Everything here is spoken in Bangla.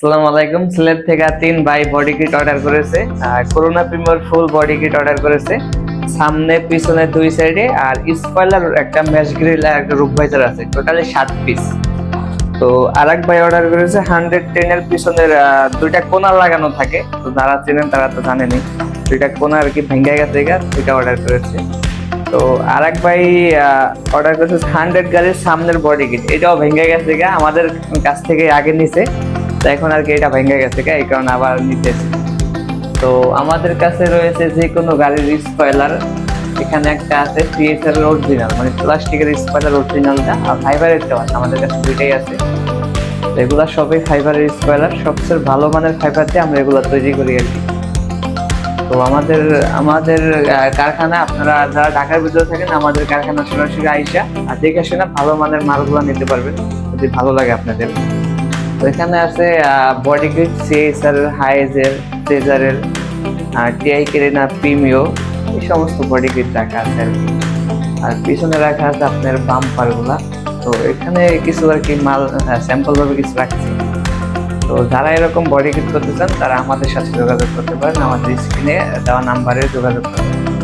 আসসালামু আলাইকুম। সিলেট থেকে 3 ভাই বডি কিট অর্ডার করেছে। Corona premier full body kit order করেছে। সামনে পিছনে 2 সাইডে আর স্পয়লার, একটা ম্যাশ গ্রিল আর একটা রুফ ভাইজার আছে, টোটালি 7 পিস। তো আরেক ভাই অর্ডার করেছে 110 এর পিছনের 2টা কোনা লাগানো থাকে, তো যারা চেনেন তারা তো জানেনই। 2টা কোনা আর কি ভেঙে গেছে, এটা অর্ডার করেছে। তো আরেক ভাই অর্ডার করেছে 100 গাড়ির সামনের বডি কিট, এটাও ভেঙে গেছে, আমাদের কাছ থেকে আগে নিছে। তো এখন আর কি এটা ভেঙে গেছে, এই কারণে আবার নিতেছি। তো আমাদের কাছে রয়েছে যে কোনো গাড়ির স্পয়লার। এখানে একটা আছে সিএসআর এর অরিজিনাল, মানে প্লাস্টিকের স্পয়লার অরিজিনালটা, আর ফাইবারের আছে, আমাদের কাছে দুইটাই আছে। তো এগুলা সবই ফাইবারের স্পয়লার, সবচেয়ে ভালো মানের ফাইবার দিয়ে আমরা এগুলা তৈরি করি আর কি। তো আমাদের আমাদের কারখানা, আপনারা যারা ঢাকার ভিতরে থাকেন, আমাদের কারখানা সরাসরি আইসা আর দেখে শুনে ভালো মানের মালগুলো নিতে পারবেন, যদি ভালো লাগে আপনাদের। তো এখানে আছে বডি কিট সিএসআর, হাইজের, সেজারের, টিআই কেরেনা, প্রিমিও, এই সমস্ত বডি কিট রাখা আছে আর কি। আর পিছনে রাখা আছে আপনার বাম্পার গুলা। তো এখানে কিছু আর কি মাল স্যাম্পল ভাবে কিছু রাখছি। তো যারা এরকম বডি কিট করতে চান তারা আমাদের সাথে যোগাযোগ করতে পারেন, আমাদের স্ক্রিনে দেওয়া নাম্বারে যোগাযোগ করতে পারেন।